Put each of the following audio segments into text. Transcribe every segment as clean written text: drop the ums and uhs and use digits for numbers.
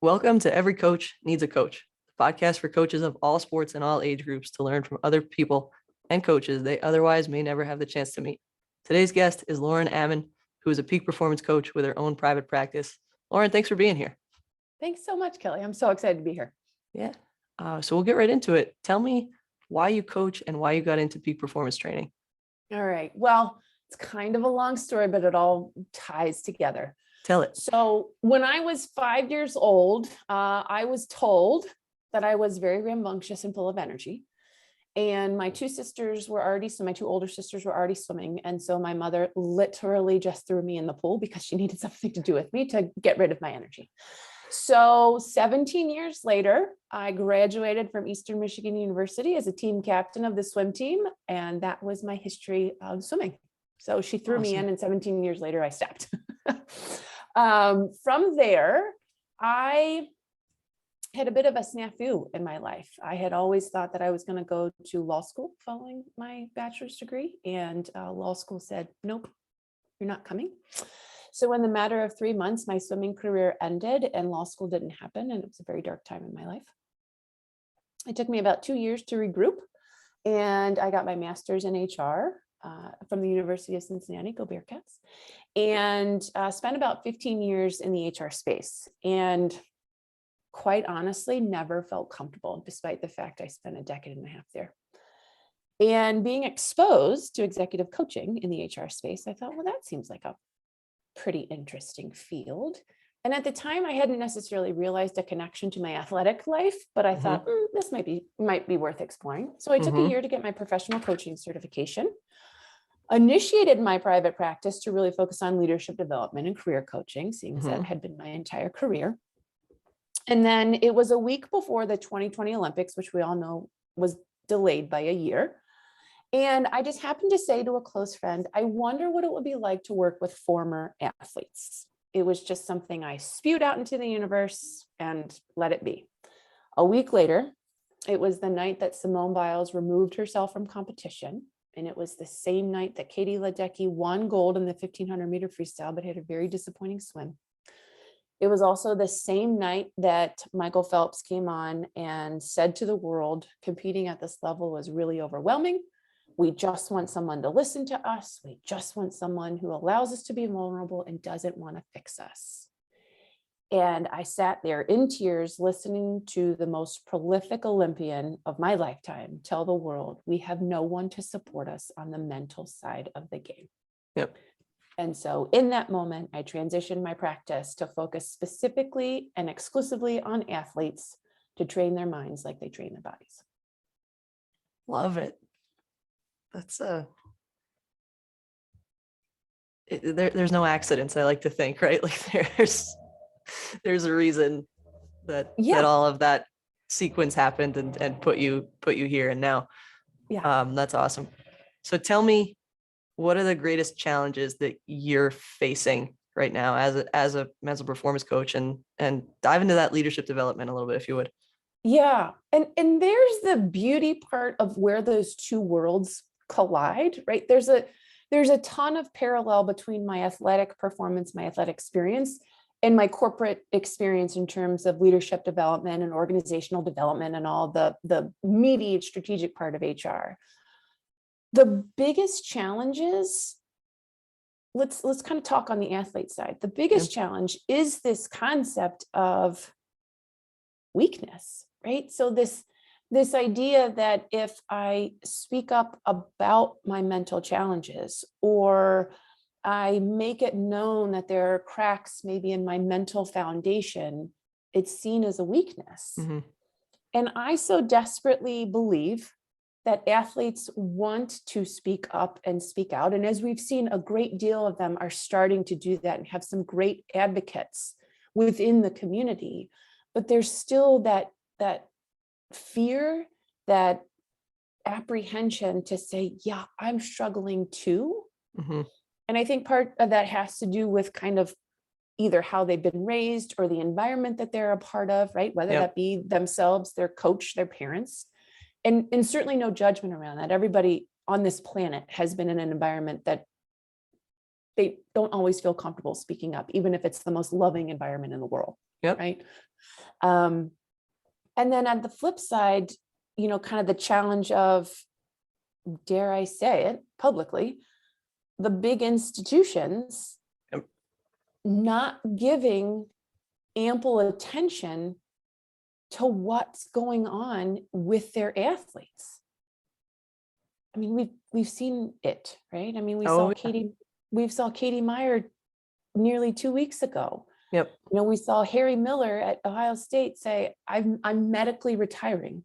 Welcome to Every Coach Needs a Coach, the podcast for coaches of all sports and all age groups to learn from other people and coaches they otherwise may never have the chance to meet. Today's guest is Lauren Ammon, who is a peak performance coach with her own private practice. Lauren, thanks for being here. Thanks so much, Kelly. I'm so excited to be here. Yeah. So we'll get right into it. Tell me why you coach and why you got into peak performance training. All right. Well, it's kind of a long story, but it all ties together. Tell it. So when I was 5 years old, I was told that I was very rambunctious and full of energy. And my two older sisters were already swimming. And so my mother literally just threw me in the pool because she needed something to do with me to get rid of my energy. So 17 years later, I graduated from Eastern Michigan University as a team captain of the swim team. And that was my history of swimming. So she threw me in, and 17 years later, I stopped. From there, I had a bit of a snafu in my life. I had always thought that I was going to go to law school following my bachelor's degree, and law school said, nope, you're not coming. So in the matter of 3 months, my swimming career ended and law school didn't happen, and it was a very dark time in my life. It took me about 2 years to regroup, and I got my master's in HR from the University of Cincinnati, go Bearcats, and spent about 15 years in the HR space. And quite honestly, never felt comfortable, despite the fact I spent a decade and a half there. And being exposed to executive coaching in the HR space, I thought, well, that seems like a pretty interesting field. And at the time, I hadn't necessarily realized a connection to my athletic life, but I thought this might be worth exploring. So I took a year to get my professional coaching certification, initiated my private practice to really focus on leadership development and career coaching, seeing as that had been my entire career. And then it was a week before the 2020 Olympics, which we all know was delayed by a year. And I just happened to say to a close friend, I wonder what it would be like to work with former athletes. It was just something I spewed out into the universe and let it be. A week later, it was the night that Simone Biles removed herself from competition. And it was the same night that Katie Ledecky won gold in the 1500 meter freestyle, but had a very disappointing swim. It was also the same night that Michael Phelps came on and said to the world, competing at this level was really overwhelming. We just want someone to listen to us. We just want someone who allows us to be vulnerable and doesn't want to fix us. And I sat there in tears listening to the most prolific Olympian of my lifetime tell the world, we have no one to support us on the mental side of the game. Yep. And so in that moment, I transitioned my practice to focus specifically and exclusively on athletes to train their minds like they train their bodies. Love it. That's there's no accidents, I like to think, right? Like there's a reason that all of that sequence happened and put you here and now. That's awesome. So tell me, what are the greatest challenges that you're facing right now as a mental performance coach, and dive into that leadership development a little bit, if you would. Yeah. And there's the beauty part of where those two worlds collide, right? There's a ton of parallel between my athletic performance, my athletic experience, and my corporate experience in terms of leadership development and organizational development and all the meaty strategic part of HR. The biggest challenges, let's kind of talk on the athlete side. The biggest challenge is this concept of weakness, right? So this idea that if I speak up about my mental challenges, or I make it known that there are cracks maybe in my mental foundation, it's seen as a weakness. And I so desperately believe that athletes want to speak up and speak out. And as we've seen, a great deal of them are starting to do that and have some great advocates within the community. But there's still that fear, that apprehension to say, yeah, I'm struggling too. And I think part of that has to do with kind of either how they've been raised or the environment that they're a part of, right? Whether that be themselves, their coach, their parents. And certainly no judgment around that. Everybody on this planet has been in an environment that they don't always feel comfortable speaking up, even if it's the most loving environment in the world. Yep. Right. And then on the flip side, kind of the challenge of, dare I say it publicly, the big institutions Yep. not giving ample attention to what's going on with their athletes. I mean, we've seen it, right? I mean, we saw Katie Meyer nearly 2 weeks ago. Yep. We saw Harry Miller at Ohio State say, I'm medically retiring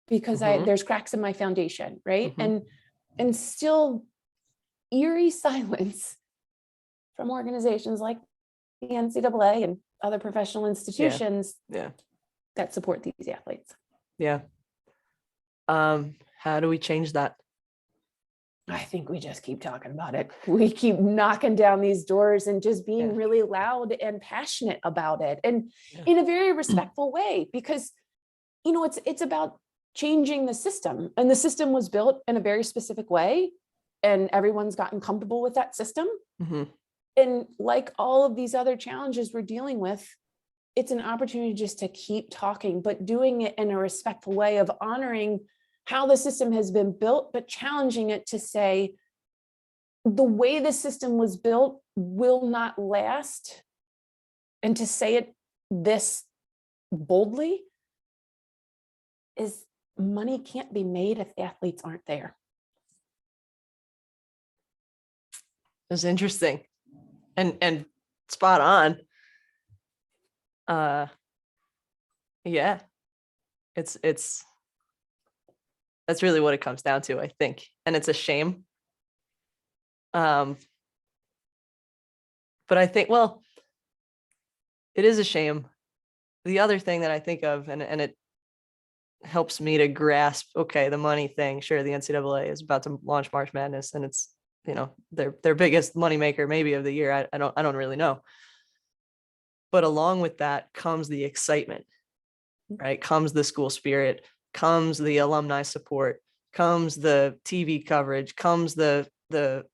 because there's cracks in my foundation, right? And still eerie silence from organizations like the NCAA and other professional institutions that support these athletes. Yeah. How do we change that? I think we just keep talking about it. We keep knocking down these doors and just being really loud and passionate about it, and in a very respectful way, because it's about changing the system, and the system was built in a very specific way, and everyone's gotten comfortable with that system. And like all of these other challenges we're dealing with, it's an opportunity just to keep talking, but doing it in a respectful way of honoring how the system has been built, but challenging it to say, the way the system was built will not last. And to say it this boldly is, money can't be made if athletes aren't there. It's interesting and spot on. Yeah, it's that's really what it comes down to, I think. And it's a shame. But I think, well, it is a shame. The other thing that I think of, and it helps me to grasp, okay, the money thing, sure, the NCAA is about to launch March Madness, and it's, their biggest moneymaker maybe of the year. I don't really know. But along with that comes the excitement, right? Comes the school spirit, comes the alumni support, comes the TV coverage, comes the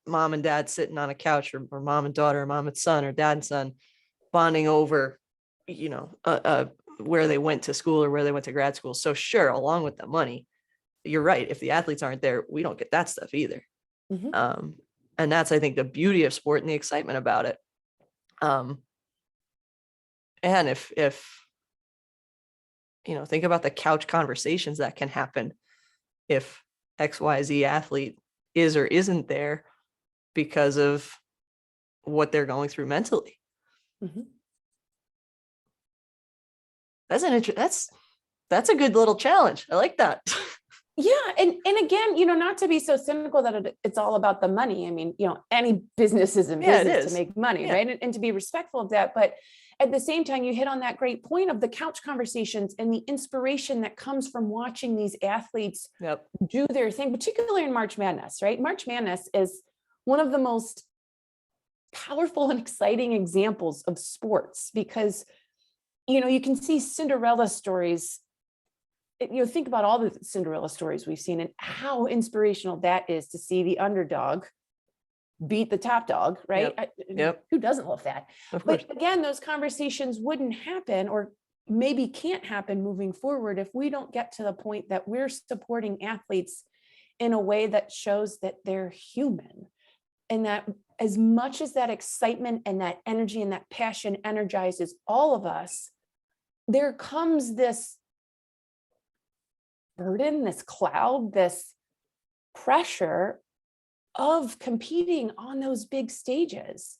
mom and dad sitting on a couch, or mom and daughter, or mom and son, or dad and son bonding over, where they went to school or where they went to grad school. So sure, along with the money, you're right. If the athletes aren't there, we don't get that stuff either. And that's, I think, the beauty of sport and the excitement about it. And if think about the couch conversations that can happen if XYZ athlete is or isn't there because of what they're going through mentally. That's a good little challenge. I like that. Yeah. And again, not to be so cynical that it's all about the money. I mean, any business is in business to make money, right? And to be respectful of that. But at the same time, you hit on that great point of the couch conversations and the inspiration that comes from watching these athletes do their thing, particularly in March Madness, right? March Madness is one of the most powerful and exciting examples of sports because, you can see Cinderella stories. Think about all the Cinderella stories we've seen and how inspirational that is to see the underdog beat the top dog, right? Yep. Who doesn't love that? Of course. But again, those conversations wouldn't happen, or maybe can't happen moving forward, if we don't get to the point that we're supporting athletes in a way that shows that they're human, and that as much as that excitement and that energy and that passion energizes all of us, there comes this burden, this cloud, this pressure of competing on those big stages.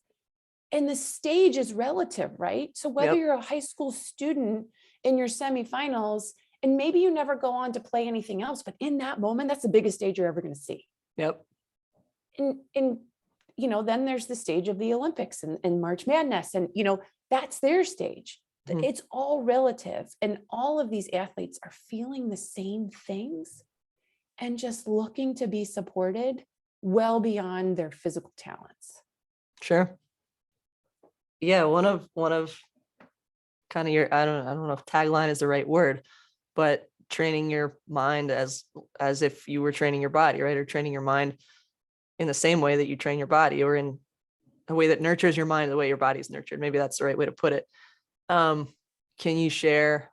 And the stage is relative, right? So whether you're a high school student in your semifinals, and maybe you never go on to play anything else, but in that moment, that's the biggest stage you're ever going to see. And then there's the stage of the Olympics and March Madness, and that's their stage. It's all relative, and all of these athletes are feeling the same things and just looking to be supported well beyond their physical talents. Sure. Yeah, one of kind of your, I don't know if tagline is the right word, but training your mind as if you were training your body, right? Or training your mind in the same way that you train your body, or in a way that nurtures your mind the way your body's nurtured. Maybe that's the right way to put it. Can you share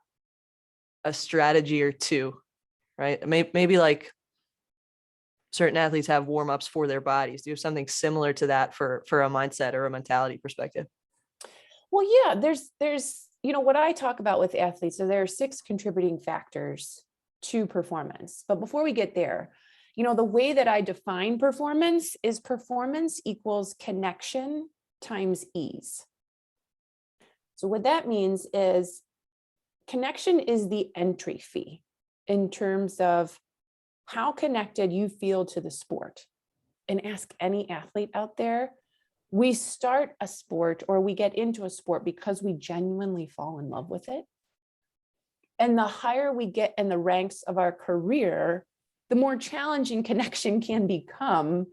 a strategy or two, right? Maybe like certain athletes have warm-ups for their bodies. Do you have something similar to that for a mindset or a mentality perspective? Well, yeah, there's, what I talk about with athletes, so there are 6 contributing factors to performance. But before we get there, the way that I define performance is performance equals connection times ease. So what that means is connection is the entry fee in terms of how connected you feel to the sport. And ask any athlete out there, we start a sport or we get into a sport because we genuinely fall in love with it. And the higher we get in the ranks of our career, the more challenging connection can become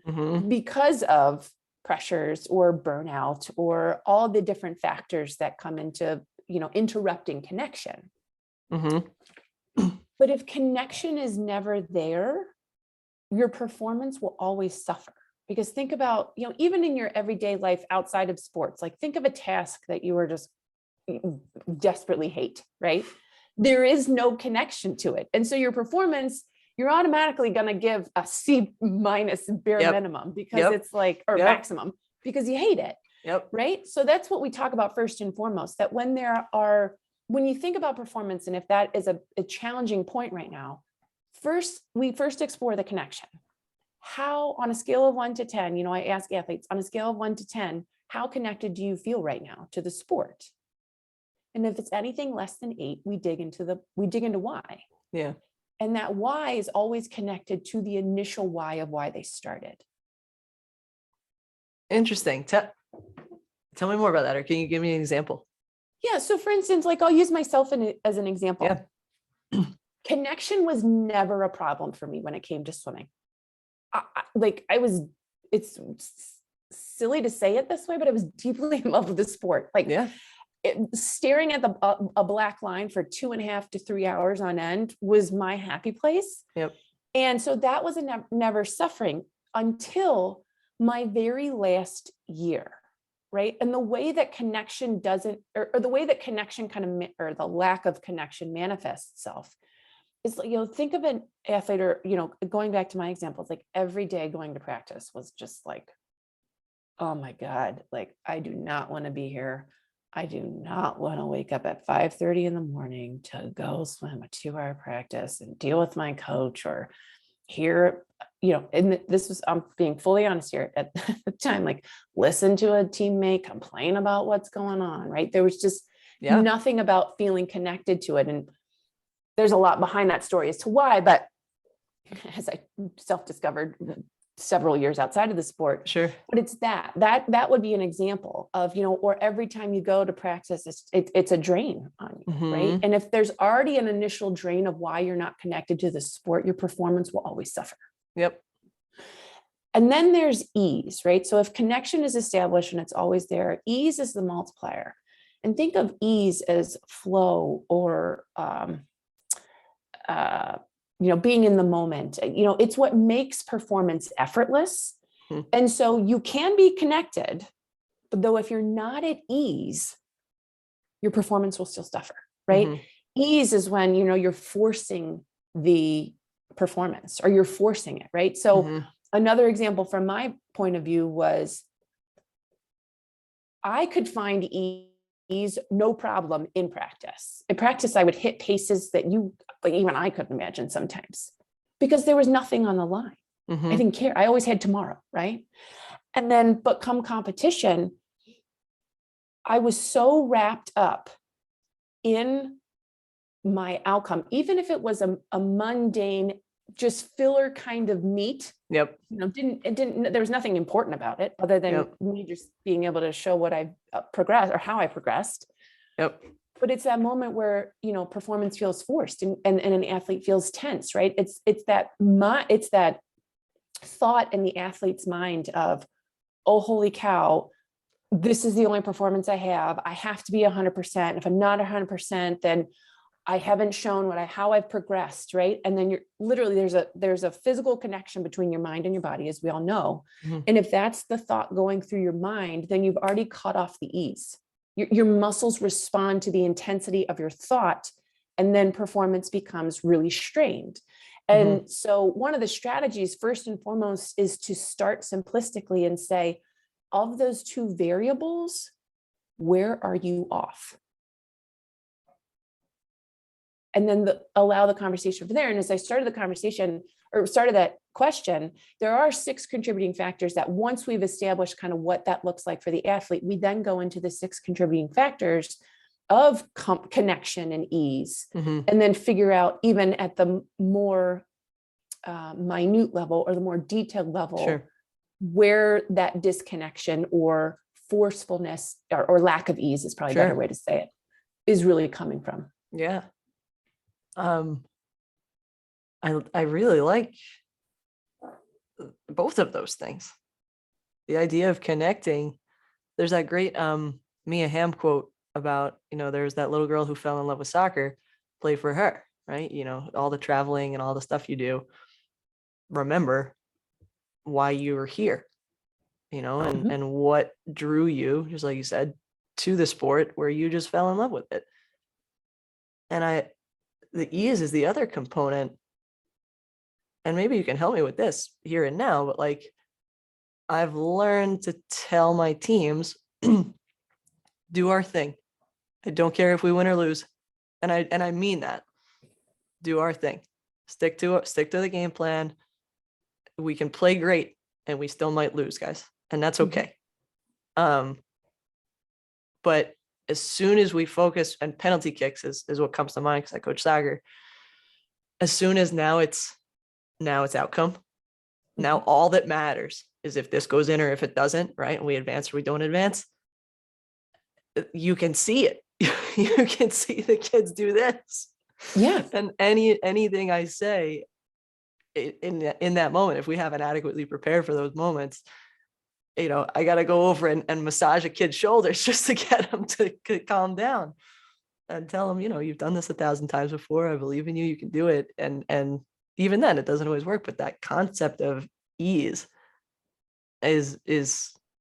because of pressures or burnout or all the different factors that come into, interrupting connection. But if connection is never there, your performance will always suffer. Because think about, even in your everyday life outside of sports, like think of a task that you are just desperately hate, right? There is no connection to it. And so your performance, you're automatically going to give a C- bare minimum because it's like, or maximum, because you hate it. Right. So that's what we talk about first and foremost, that when you think about performance, and if that is a challenging point right now, we first explore the connection. How, on a scale of 1 to 10, I ask athletes, on a scale of 1 to 10, how connected do you feel right now to the sport? And if it's anything less than 8, we dig into why. Yeah. And that why is always connected to the initial why of why they started. Interesting. Tell me more about that, or can you give me an example? Yeah. So for instance, like I'll use myself as an example. Yeah. Connection was never a problem for me when it came to swimming. It's silly to say it this way, but I was deeply in love with the sport. Staring at a black line for 2.5 to 3 hours on end was my happy place. And so that was never suffering until my very last year. Right. And the way that connection doesn't, or the way that connection or the lack of connection manifests itself is, think of an athlete, or, going back to my examples, like every day going to practice was just like, oh my God, like, I do not want to be here. I do not want to wake up at 5:30 in the morning to go swim a 2-hour practice and deal with my coach, or hear, and this was, I'm being fully honest here at the time, like listen to a teammate complain about what's going on, right? There was just nothing about feeling connected to it. And there's a lot behind that story as to why, but as I self-discovered several years outside of the sport, sure. But it's that would be an example of, or every time you go to practice, it's a drain on you, right? And if there's already an initial drain of why you're not connected to the sport, your performance will always suffer. And then there's ease, right? So if connection is established and it's always there, ease is the multiplier. And think of ease as flow, or being in the moment. It's what makes performance effortless. And so you can be connected, but though if you're not at ease, your performance will still suffer, right? Ease is when, you're forcing the performance, or you're forcing it, right? So another example from my point of view was I could find ease no problem in practice. In practice, I would hit paces that even I couldn't imagine sometimes, because there was nothing on the line. I didn't care. I always had tomorrow, right? And then, but come competition, I was so wrapped up in my outcome, even if it was a mundane, just filler kind of meet. There was nothing important about it other than me just being able to show what I've progressed, or how I progressed. But it's that moment where, performance feels forced, and an athlete feels tense, right? It's that thought in the athlete's mind of, oh, holy cow, this is the only performance I have. I have to be 100%. If I'm not 100%, then I haven't shown how I've progressed, right? And then you're literally, there's a physical connection between your mind and your body, as we all know. Mhm. And if that's the thought going through your mind, then you've already cut off the ease. Your muscles respond to the intensity of your thought, and then performance becomes really strained. And so one of the strategies, first and foremost, is to start simplistically and say, of those two variables, where are you off? And then allow the conversation from there. And as I started the conversation, or started that question, there are 6 contributing factors that once we've established kind of what that looks like for the athlete, we then go into the 6 contributing factors of connection and ease, and then figure out, even at the more minute level or the more detailed level, where that disconnection or forcefulness or lack of ease is probably a better way to say it, is really coming from. Yeah. I really like both of those things. The idea of connecting. There's that great Mia Hamm quote about, there's that little girl who fell in love with soccer, play for her, right? All the traveling and all the stuff you do. Remember why you were here, and what drew you, just like you said, to the sport where you just fell in love with it. And the ease is the other component. And maybe you can help me with this here and now, but like, I've learned to tell my teams, do our thing. I don't care if we win or lose. And I mean that. Do our thing. Stick to the game plan. We can play great and we still might lose, guys. And that's okay. But as soon as we focus, and penalty kicks is what comes to mind because I coach soccer. As soon as now it's outcome. Now all that matters is if this goes in or if it doesn't, right? And we advance or we don't advance. You can see it. You can see the kids do this. Yeah. And anything I say in that moment, if we haven't adequately prepared for those moments, I got to go over and massage a kid's shoulders just to get them to calm down and tell them, you've done this 1,000 times before. I believe in you. You can do it. And even then, it doesn't always work. But that concept of ease is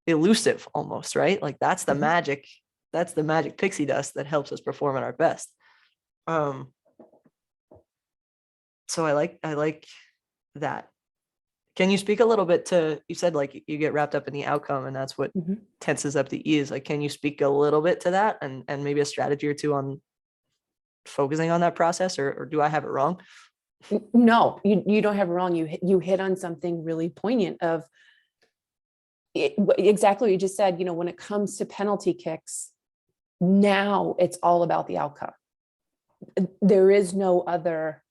elusive almost, right? Like that's the magic. That's the magic pixie dust that helps us perform at our best. So I like that. Can you speak a little bit to, you said like you get wrapped up in the outcome and that's what tenses up the ease. Like, can you speak a little bit to that and maybe a strategy or two on focusing on that process, or do I have it wrong? No, you don't have it wrong. You hit on something really poignant of exactly what you just said. When it comes to penalty kicks, now it's all about the outcome. There is no other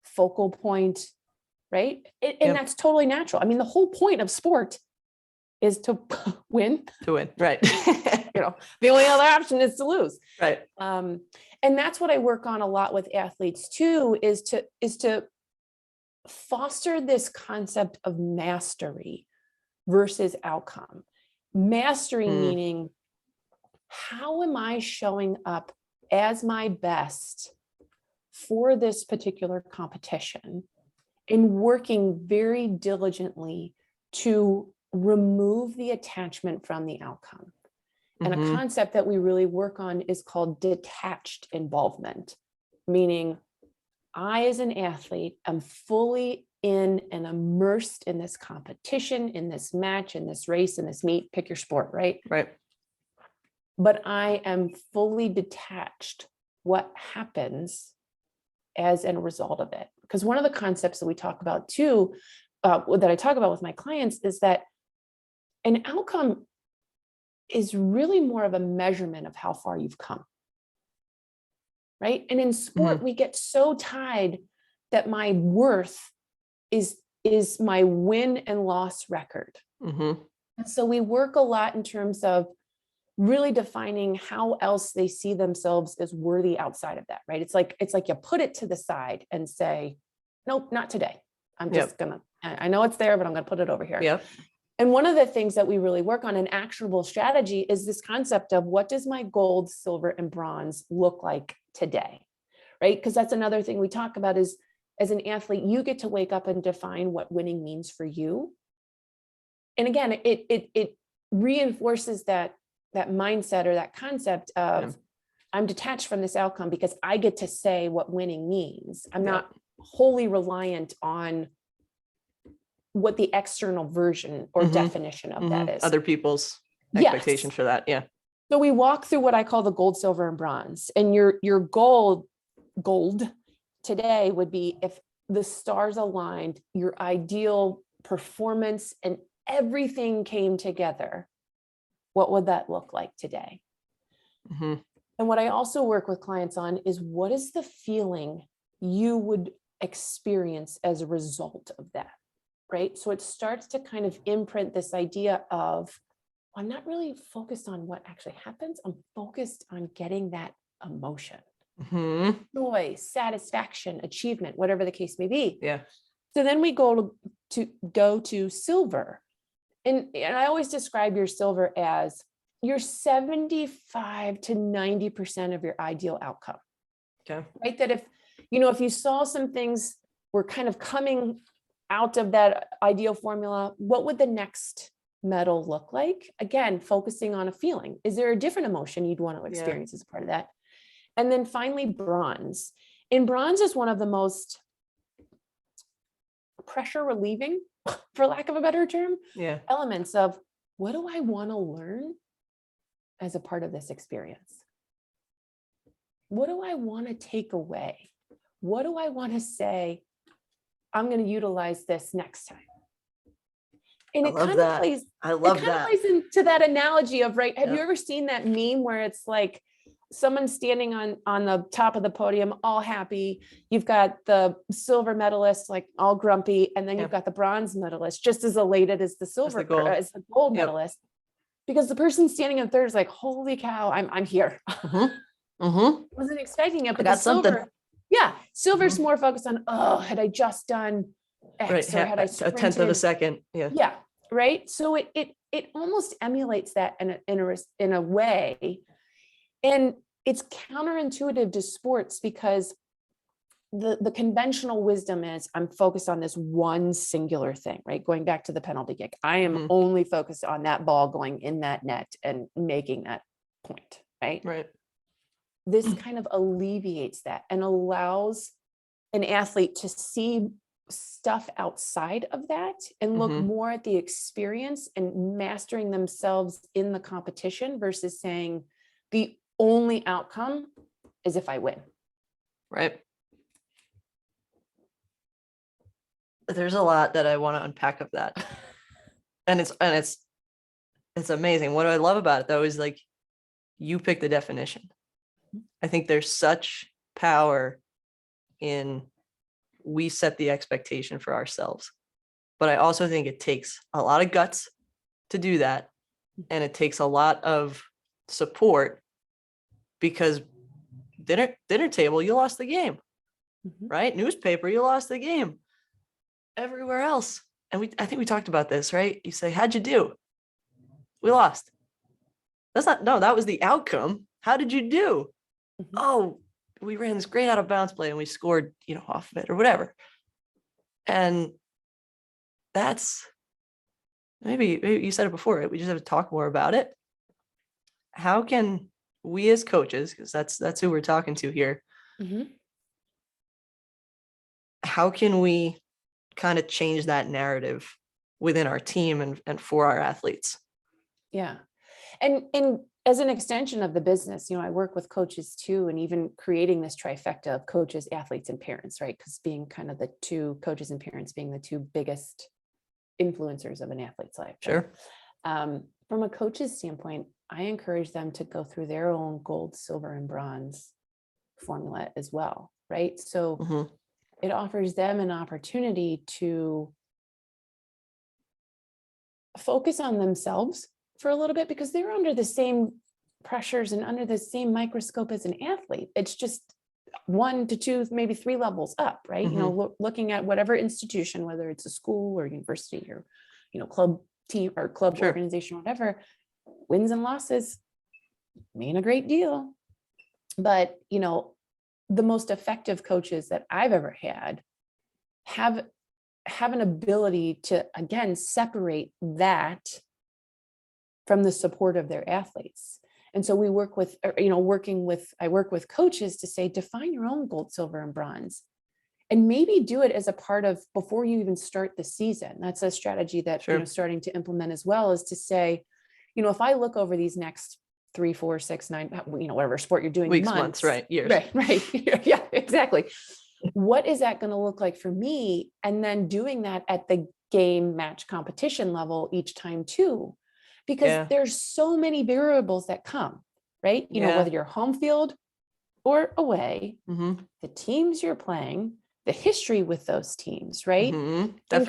focal point, right? And that's totally natural. I mean, the whole point of sport is to win. To win, right. The only other option is to lose. Right. And that's what I work on a lot with athletes too, is to foster this concept of mastery versus outcome. Mastery meaning, how am I showing up as my best for this particular competition and working very diligently to remove the attachment from the outcome. And a concept that we really work on is called detached involvement, meaning I, as an athlete, am fully in and immersed in this competition, in this match, in this race, in this meet, pick your sport, right? Right. But I am fully detached what happens as a result of it. Because one of the concepts that we talk about too, that I talk about with my clients, is that an outcome is really more of a measurement of how far you've come. Right. And in sport, we get so tied that my worth is my win and loss record. And so we work a lot in terms of really defining how else they see themselves as worthy outside of that, right? It's like you put it to the side and say, nope, not today. I'm just I know it's there, but I'm gonna put it over here. Yep. And one of the things that we really work on, an actionable strategy, is this concept of what does my gold, silver, and bronze look like today, right? Because that's another thing we talk about is, as an athlete, you get to wake up and define what winning means for you. And again, it reinforces that mindset or that concept of I'm detached from this outcome because I get to say what winning means. I'm not wholly reliant on what the external version or definition of that is. Other people's expectation for that. Yeah. So we walk through what I call the gold, silver, and bronze. And your gold today would be, if the stars aligned, your ideal performance and everything came together, what would that look like today? And what I also work with clients on is, what is the feeling you would experience as a result of that, right? So it starts to kind of imprint this idea of, I'm not really focused on what actually happens. I'm focused on getting that emotion, joy, satisfaction, achievement, whatever the case may be. Yeah. So then we go to silver. And I always describe your silver as your 75 to 90% of your ideal outcome. Okay. Right? That if you saw some things were kind of coming out of that ideal formula, what would the next medal look like? Again, focusing on a feeling. Is there a different emotion you'd want to experience as a part of that? And then finally, bronze. And bronze is one of the most pressure relieving, for lack of a better term, elements of, what do I want to learn as a part of this experience? What do I want to take away? What do I want to say? I'm going to utilize this next time. And it kind of plays, plays into that analogy of, right? Have you ever seen that meme where it's like someone standing on the top of the podium, all happy. You've got the silver medalist, like all grumpy. And then you've got the bronze medalist, just as elated as the as the gold medalist, because the person standing in third is like, holy cow, I'm here. Wasn't expecting it, but the silver, silver's more focused on, had I just done X, or had I sprinted a tenth of a second. Yeah. Right. So it almost emulates that in a way. And it's counterintuitive to sports, because the conventional wisdom is, I'm focused on this one singular thing, right? Going back to the penalty kick. I am only focused on that ball going in that net and making that point, right? Right. This kind of alleviates that and allows an athlete to see stuff outside of that and look more at the experience and mastering themselves in the competition, versus saying the only outcome is if I win. Right. There's a lot that I want to unpack of that. And it's amazing. What I love about it, though, is like, you pick the definition. I think there's such power in, we set the expectation for ourselves. But I also think it takes a lot of guts to do that. And it takes a lot of support, because dinner table, you lost the game, right? Newspaper, you lost the game. Everywhere else. And I think we talked about this, right? You say, how'd you do? We lost. That was the outcome. How did you do? Oh, we ran this great out of bounds play and we scored, off of it or whatever. And that's, maybe you said it before, right? We just have to talk more about it. How can we as coaches, because that's who we're talking to here, how can we kind of change that narrative within our team and for our athletes? Yeah. And as an extension of the business, I work with coaches too, and even creating this trifecta of coaches, athletes, and parents, right? Because being kind of the two coaches and parents being the two biggest influencers of an athlete's life. Sure. Right? From a coach's standpoint, I encourage them to go through their own gold, silver, and bronze formula as well, right? So it offers them an opportunity to focus on themselves for a little bit, because they're under the same pressures and under the same microscope as an athlete. It's just 1 to 2, maybe 3 levels up, right? Looking at whatever institution, whether it's a school or university or, club team or club organization, whatever, wins and losses mean a great deal. But, the most effective coaches that I've ever had have an ability to, again, separate that from the support of their athletes. And so we work with, I work with coaches to say, define your own gold, silver, and bronze. And maybe do it as a part of before you even start the season. That's a strategy that, Sure. Starting to implement as well, is to say, if I look over these next 3, 4, 6, 9, whatever sport you're doing, Weeks, months, right? Years. Right. Yeah, exactly. What is that going to look like for me? And then doing that at the game, match, competition level each time too, because there's so many variables that come, right? Whether you're home field or away, the teams you're playing, the history with those teams, right? And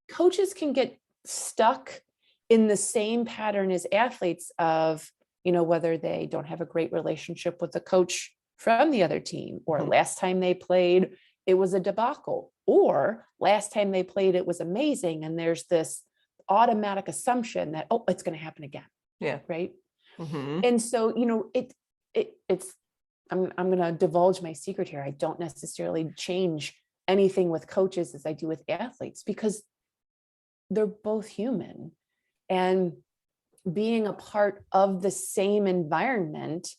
coaches can get stuck in the same pattern as athletes of, whether they don't have a great relationship with the coach from the other team, or last time they played, it was a debacle, or last time they played, it was amazing. And there's this automatic assumption that, oh, it's going to happen again. Yeah. Right. And so, it's, I'm going to divulge my secret here. I don't necessarily change anything with coaches as I do with athletes, because they're both human, and being a part of the same environment,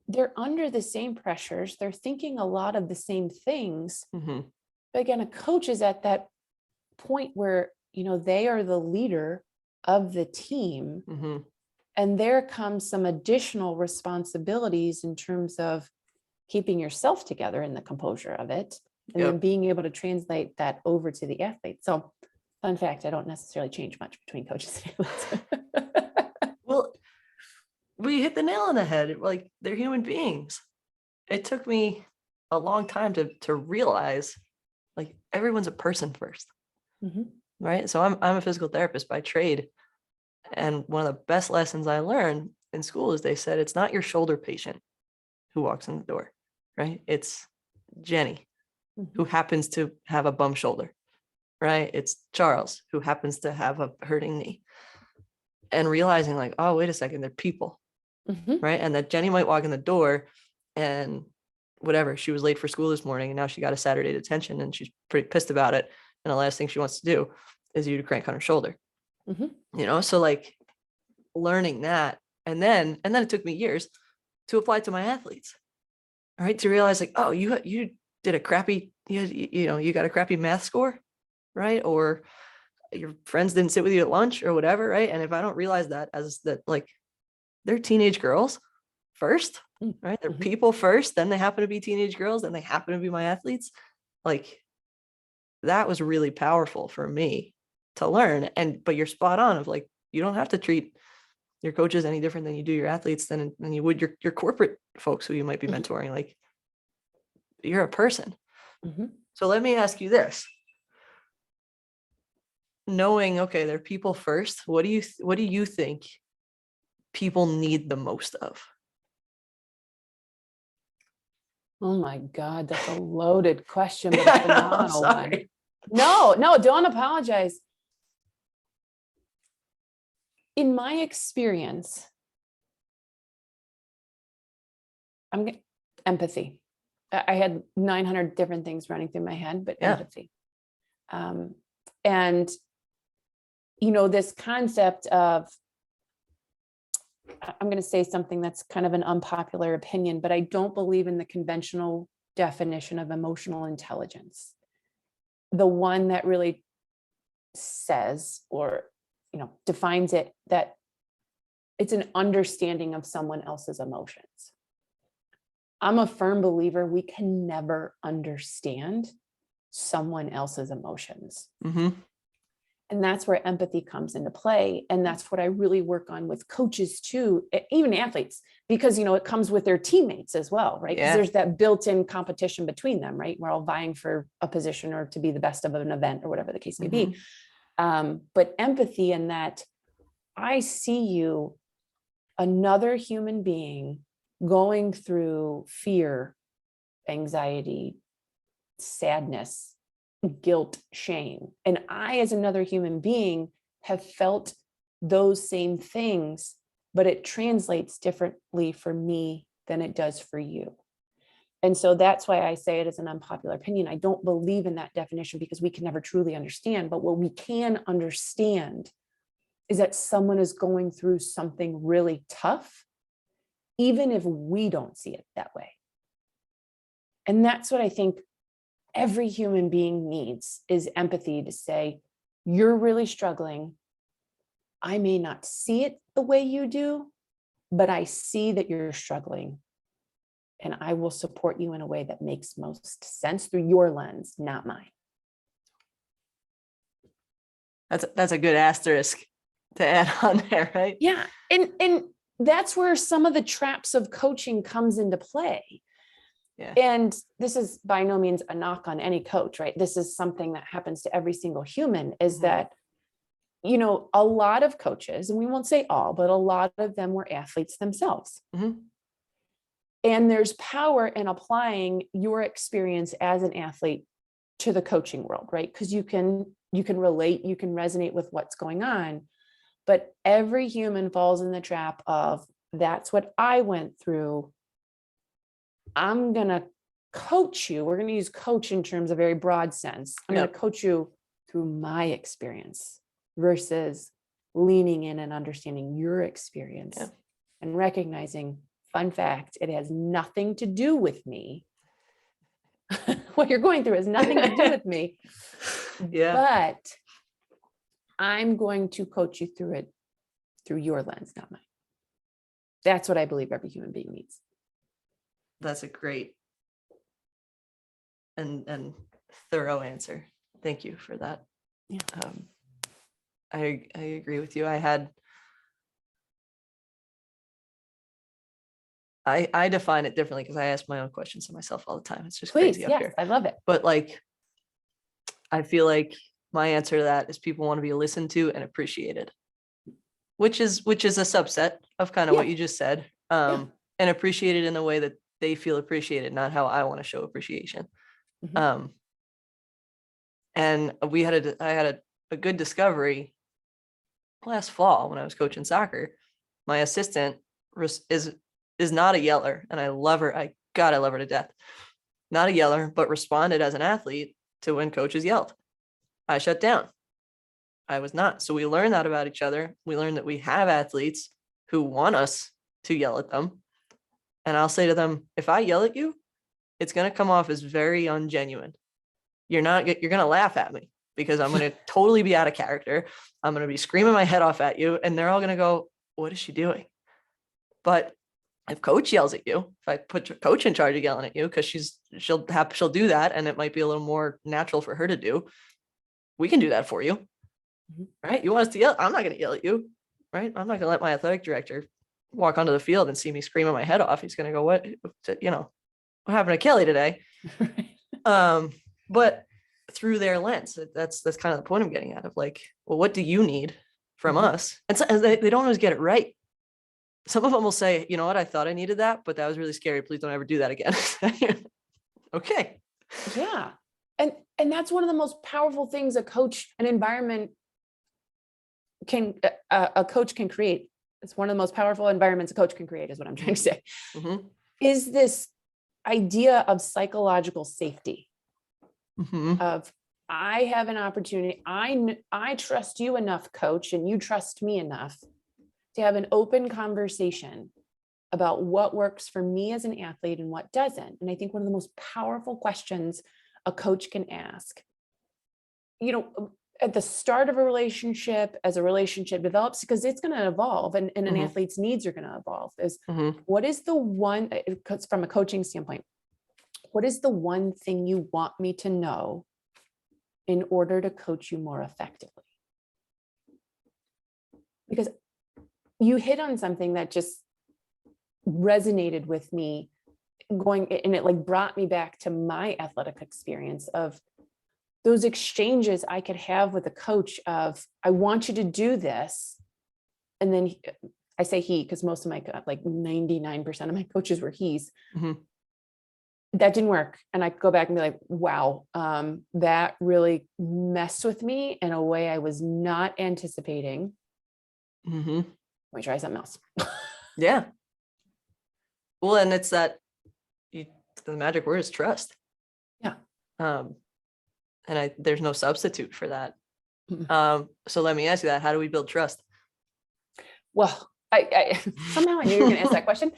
they're under the same pressures. They're thinking a lot of the same things. But again, a coach is at that point where, they are the leader of the team. And there comes some additional responsibilities in terms of keeping yourself together in the composure of it, and then being able to translate that over to the athlete. So, fun fact, I don't necessarily change much between coaches and athletes. Well, we hit the nail on the head. Like, they're human beings. It took me a long time to realize, like, everyone's a person first, right? So I'm a physical therapist by trade. And one of the best lessons I learned in school is they said, it's not your shoulder patient who walks in the door, right? It's Jenny, who happens to have a bum shoulder, right? It's Charles, who happens to have a hurting knee. And realizing, like, oh, wait a second, they're people, right? And that Jenny might walk in the door and whatever, she was late for school this morning and now she got a Saturday detention and she's pretty pissed about it. And the last thing she wants to do is you to crank on her shoulder. So like learning that, and then it took me years to apply to my athletes, right? To realize, like, oh, you did a crappy, you got a crappy math score, right? Or your friends didn't sit with you at lunch or whatever, right? And if I don't realize that as that, like, they're teenage girls first, right? They're people first, then they happen to be teenage girls, then they happen to be my athletes. Like, that was really powerful for me to learn. But you're spot on of, like, you don't have to treat your coaches any different than you do your athletes than you would your corporate folks who you might be mentoring. Like, you're a person. So let me ask you this. Knowing, okay, they're people first, what do you think people need the most of? Oh my God, that's a loaded question, but a phenomenal one. No, don't apologize. In my experience, empathy. I had 900 different things running through my head, but empathy. And, this concept of, I'm going to say something that's kind of an unpopular opinion, but I don't believe in the conventional definition of emotional intelligence. The one that really says, or, defines it, that it's an understanding of someone else's emotions. I'm a firm believer we can never understand someone else's emotions. And that's where empathy comes into play. And that's what I really work on with coaches too, even athletes, because, it comes with their teammates as well, right? Because there's that built-in competition between them, right? We're all vying for a position or to be the best of an event or whatever the case may be. But empathy in that I see you, another human being, going through fear, anxiety, sadness, guilt, shame. And I, as another human being, have felt those same things, but it translates differently for me than it does for you. And so that's why I say it is an unpopular opinion. I don't believe in that definition because we can never truly understand. But what we can understand is that someone is going through something really tough, even if we don't see it that way. And that's what I think every human being needs, is empathy, to say, you're really struggling. I may not see it the way you do, but I see that you're struggling. And I will support you in a way that makes most sense through your lens, not mine. That's a good asterisk to add on there, right? Yeah. And that's where some of the traps of coaching comes into play. Yeah. And this is by no means a knock on any coach, right? This is something that happens to every single human, is that, you know, a lot of coaches, and we won't say all, but a lot of them were athletes themselves. And there's power in applying your experience as an athlete to the coaching world, right? Because you can relate, you can resonate with what's going on. But every human falls in the trap of, that's what I went through. I'm going to coach you. We're going to use coach in terms of very broad sense. I'm going to coach you through my experience versus leaning in and understanding your experience and recognizing, fun fact, it has nothing to do with me. What you're going through has nothing to do with me. But I'm going to coach you through it through your lens, not mine. That's what I believe every human being needs. That's a great and thorough answer. Thank you for that. Yeah. I agree with you. I define it differently because I ask my own questions to myself all the time. It's just crazy up here. I love it. But like, I feel like my answer to that is people want to be listened to and appreciated, which is a subset of kind of what you just said, and appreciated in a way that they feel appreciated, not how I want to show appreciation. And I had a good discovery last fall when I was coaching soccer. My assistant is not a yeller, and I love her. I love her to death. Not a yeller, but responded as an athlete to when coaches yelled. I shut down. I was not. So we learned that about each other. We learned that we have athletes who want us to yell at them. And I'll say to them, if I yell at you, it's going to come off as very ungenuine. You're going to laugh at me because I'm going to totally be out of character. I'm going to be screaming my head off at you. And they're all going to go, what is she doing? But if coach yells at you, if I put coach in charge of yelling at you, because she'll do that, and it might be a little more natural for her to do, we can do that for you, right? You want us to yell? I'm not going to yell at you, right? I'm not going to let my athletic director walk onto the field and see me screaming my head off. He's going to go, what happened to Kelly today? But through their lens, that's kind of the point I'm getting at, of like, well, what do you need from us? And so they don't always get it right. Some of them will say, you know what, I thought I needed that, but that was really scary. Please don't ever do that again. Okay. Yeah. And that's one of the most powerful things a coach can create. It's one of the most powerful environments a coach can create, is what I'm trying to say. Is this idea of psychological safety, of, I have an opportunity. I trust you enough, coach, and you trust me enough to have an open conversation about what works for me as an athlete and what doesn't. And I think one of the most powerful questions a coach can ask, at the start of a relationship, as a relationship develops, because it's going to evolve, and an athlete's needs are going to evolve, is what is the one, from a coaching standpoint, what is the one thing you want me to know in order to coach you more effectively? Because you hit on something that just resonated with me, and it like brought me back to my athletic experience of those exchanges I could have with a coach of, I want you to do this. And then I say he, because most of my, like 99% of my coaches were he's. That didn't work. And I go back and be like, wow, that really messed with me in a way I was not anticipating. Let me try something else. Yeah. Well, and it's that the magic word is trust. Yeah. And there's no substitute for that. Mm-mm. So let me ask you that. How do we build trust? Well, I somehow I knew you were going to ask that question.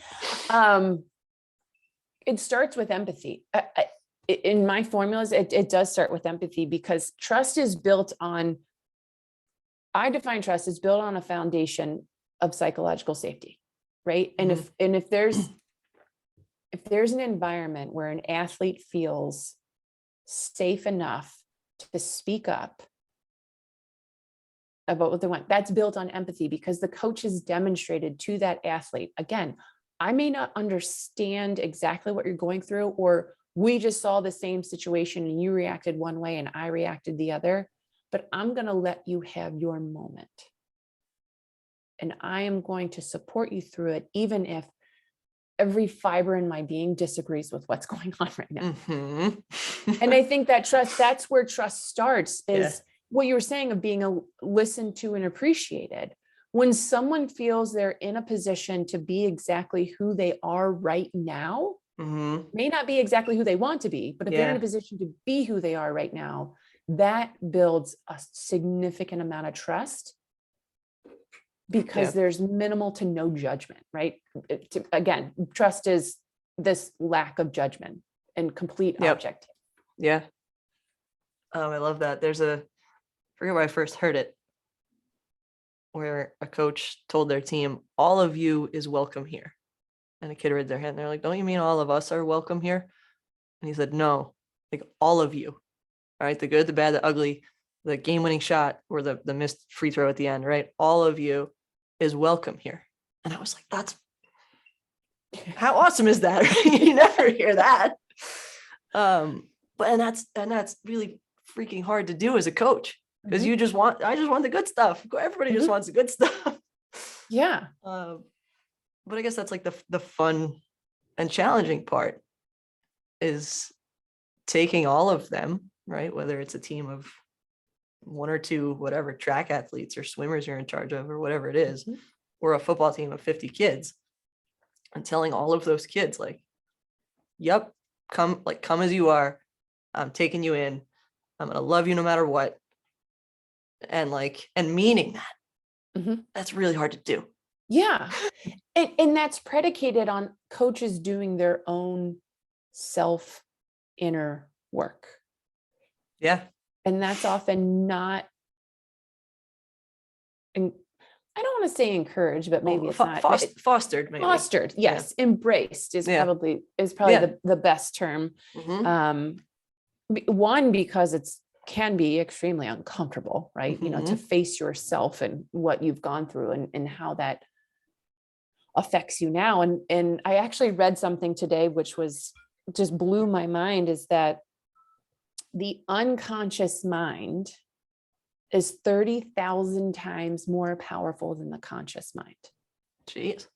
It starts with empathy. In my formulas, it does start with empathy, because trust is built on, I define trust as built on a foundation of psychological safety, right? And if there's an environment where an athlete feels safe enough to speak up about what they want, that's built on empathy, because the coach has demonstrated to that athlete, again, I may not understand exactly what you're going through, or we just saw the same situation and you reacted one way and I reacted the other, but I'm going to let you have your moment. And I am going to support you through it, even if every fiber in my being disagrees with what's going on right now. And I think that trust, that's where trust starts, is what you were saying of being listened to and appreciated. When someone feels they're in a position to be exactly who they are right now, may not be exactly who they want to be, but if they're in a position to be who they are right now, that builds a significant amount of trust, because there's minimal to no judgment, right? Again, trust is this lack of judgment and complete objectivity. Yeah. I love that. I forget where I first heard it, where a coach told their team, all of you is welcome here. And a kid raised their hand. They're like, don't you mean all of us are welcome here? And he said, no, like all of you. All right. The good, the bad, the ugly, the game-winning shot, or the missed free throw at the end, right? All of you is welcome here. And I was like, how awesome is that? You never hear that. But that's really freaking hard to do as a coach, because I just want the good stuff. Everybody just wants the good stuff. Yeah. But I guess that's like the fun and challenging part, is taking all of them, right? Whether it's a team of one or two, whatever, track athletes or swimmers you're in charge of, or whatever it is, or a football team of 50 kids, and telling all of those kids, like, yep, come as you are. I'm taking you in. I'm going to love you no matter what. And meaning that, that's really hard to do. Yeah. And that's predicated on coaches doing their own self inner work. Yeah. And that's often not, and I don't want to say encouraged, but maybe it's not fostered. Maybe fostered. Yes. Embraced is probably the best term. One, because can be extremely uncomfortable, right? To face yourself and what you've gone through and how that affects you now. And I actually read something today, which was just blew my mind, is that the unconscious mind is 30,000 times more powerful than the conscious mind. Jeez.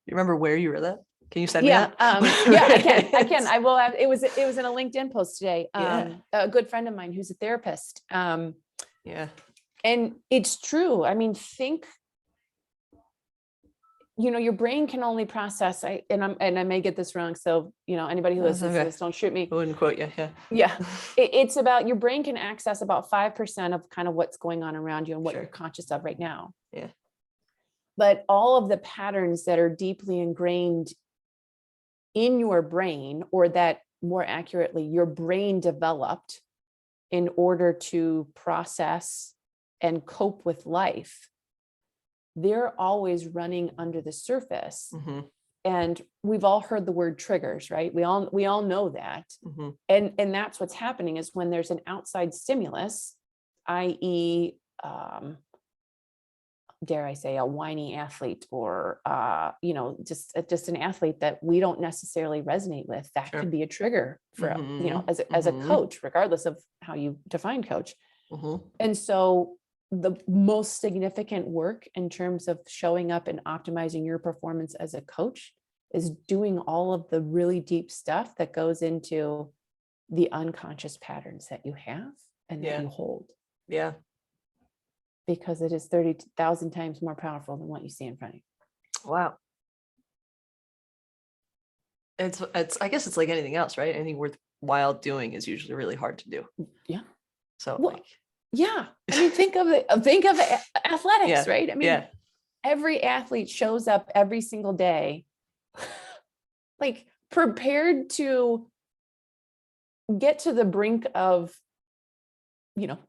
You remember where you read that? Can you send me that? I can. I will have, it was in a LinkedIn post today. A good friend of mine who's a therapist. And it's true. I mean, think, your brain can only process, and I may get this wrong. So, anybody who listens to this, don't shoot me. I wouldn't quote you. Yeah. It's about, your brain can access about 5% of kind of what's going on around you and what you're conscious of right now. Yeah. But all of the patterns that are deeply ingrained in your brain, or that more accurately, your brain developed in order to process and cope with life, they're always running under the surface. And we've all heard the word triggers, right? We all know that. And that's what's happening, is when there's an outside stimulus, i.e., dare I say, a whiny athlete, or just an athlete that we don't necessarily resonate with, that could be a trigger for as a coach, regardless of how you define coach. And so the most significant work in terms of showing up and optimizing your performance as a coach is doing all of the really deep stuff that goes into the unconscious patterns that you have and that you hold. Yeah. Because it is 30,000 times more powerful than what you see in front of you. Wow. it's I guess it's like anything else, right? Anything worthwhile doing is usually really hard to do. Yeah. So Well, like, yeah. I mean, think of athletics, yeah, right? I mean, yeah, every athlete shows up every single day, like prepared to get to the brink of, you know,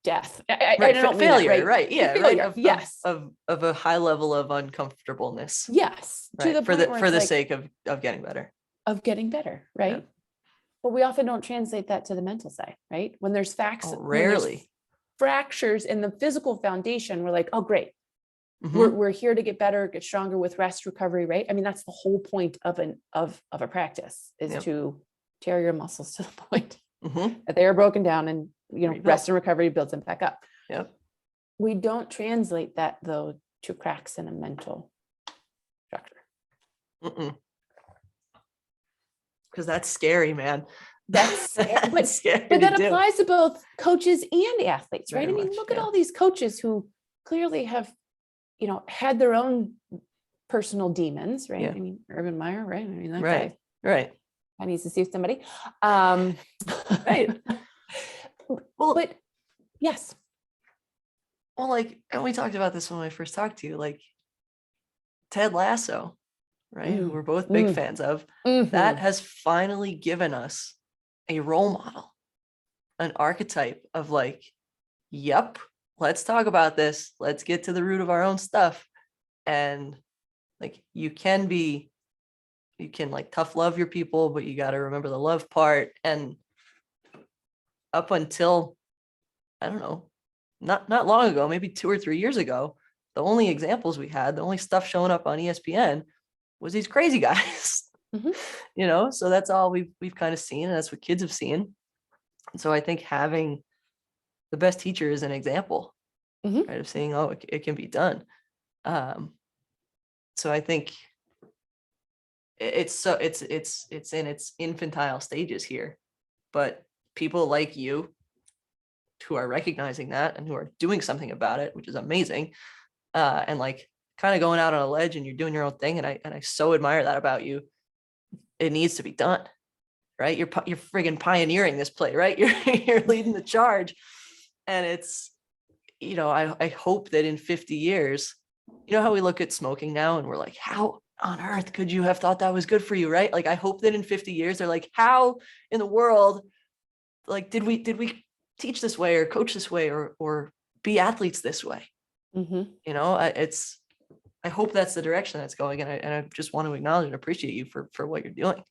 death. I right. don't mean that, Failure, right? right? Yeah, right. Failure. Yes. Of a high level of uncomfortableness, Yes. To right? the point where For it's the like sake of getting better. of getting better, Yeah. right? But we often don't translate that to the mental side, right? When there's Oh, when there's rarely. fractures in the physical foundation, we're like, oh, great. Mhm. We're here to get better, get stronger with rest, recovery, right? I mean, that's the whole point of a practice, is Yep. to tear your muscles to the point Mhm. that they are broken down, and Rebuild. rest and recovery builds them back up. Yep. We don't translate that though to cracks in a mental structure. Because that's scary, man. That's That's scary but to that do. applies to both coaches and athletes, right? Very I mean, much, look at yeah. all these coaches who clearly have, had their own personal demons, right? Yeah. I mean, Urban Meyer, right? I mean, that Right. guy, Right. I needs to see somebody. Right. Well, But yes. well, like, and we talked about this when I first talked to you, like Ted Lasso, right? Who we're both big fans of. That has finally given us a role model, an archetype of like, yep, let's talk about this. Let's get to the root of our own stuff. And like, you can like tough love your people, but you got to remember the love part. And up until, I don't know, not long ago, maybe 2 or 3 years ago, the only examples we had, the only stuff showing up on ESPN was these crazy guys. So that's all we've kind of seen, and that's what kids have seen. And so I think having the best teacher is an example, right, of seeing, oh, it can be done. So I think it's in its infantile stages here, but people like you who are recognizing that and who are doing something about it, which is amazing, and like kind of going out on a ledge, and you're doing your own thing, and I so admire that about you. It needs to be done, right? You're friggin' pioneering this play, right? You're leading the charge, and it's, I hope that in 50 years, how we look at smoking now and we're like, how on earth could you have thought that was good for you, right? Like, I hope that in 50 years they're like, how in the world, like, did we teach this way or coach this way or be athletes this way? I hope that's the direction that's going, and I just want to acknowledge and appreciate you for what you're doing.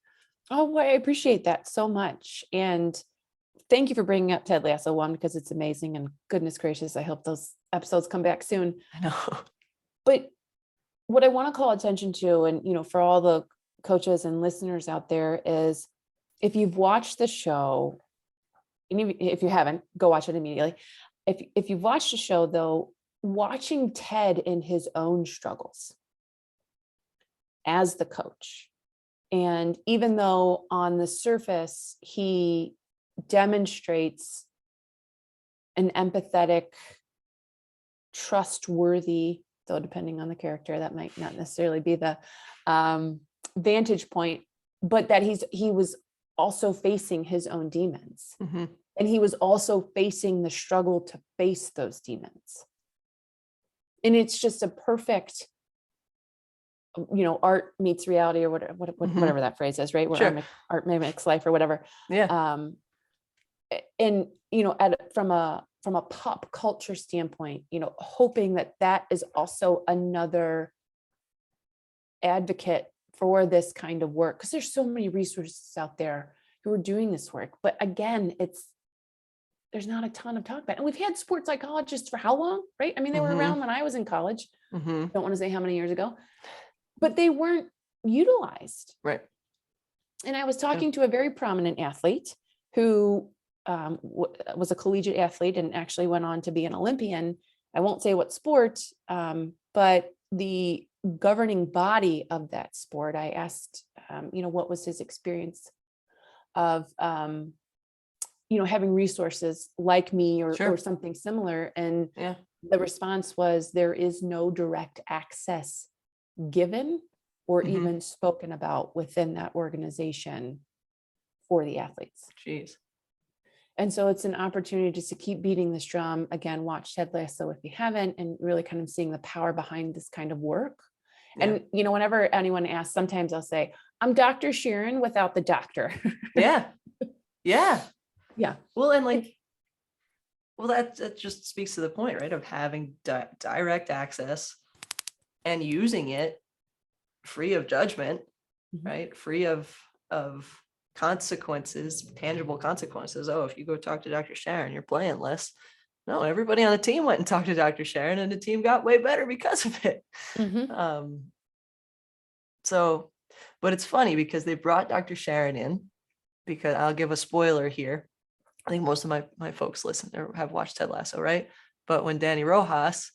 Oh, well, I appreciate that so much. And thank you for bringing up Ted Lasso, one, because it's amazing, and goodness gracious, I hope those episodes come back soon. I know. But what I want to call attention to, and, for all the coaches and listeners out there, is if you've watched the show, and if you haven't, go watch it immediately. If you've watched the show, though, watching Ted in his own struggles as the coach, and even though on the surface he demonstrates an empathetic, trustworthy, though depending on the character, that might not necessarily be the vantage point, but that he was also facing his own demons. And he was also facing the struggle to face those demons. And it's just a perfect, art meets reality, or whatever that phrase is, right? Where Sure. art mimics life, or whatever. Yeah. And from a pop culture standpoint, hoping that is also another advocate for this kind of work, because there's so many resources out there who are doing this work. But again, there's not a ton of talk about it. And we've had sports psychologists for how long, right? I mean, they were around when I was in college. Don't want to say how many years ago, but they weren't utilized. Right. And I was talking to a very prominent athlete who was a collegiate athlete and actually went on to be an Olympian. I won't say what sport, but the governing body of that sport, I asked, what was his experience of, having resources like me or something similar. And the response was, there is no direct access given or Mhm. even spoken about within that organization for the athletes. Jeez. And so it's an opportunity just to keep beating this drum. Again, watch Ted Lasso if you haven't, and really kind of seeing the power behind this kind of work. Yeah. And, you know, whenever anyone asks, sometimes I'll say, I'm Dr. Sharon without the doctor. Yeah. Yeah. Yeah. Well, and like, well, that just speaks to the point, right? Of having direct access and using it free of judgment, Mhm. right? Free of consequences, tangible consequences. Oh, if you go talk to Dr. Sharon, you're playing less. No, everybody on the team went and talked to Dr. Sharon, and the team got way better because of it. Mhm. So, but it's funny because they brought Dr. Sharon in, because I'll give a spoiler here. I think most of my folks listen or have watched Ted Lasso, right? But when Danny Rojas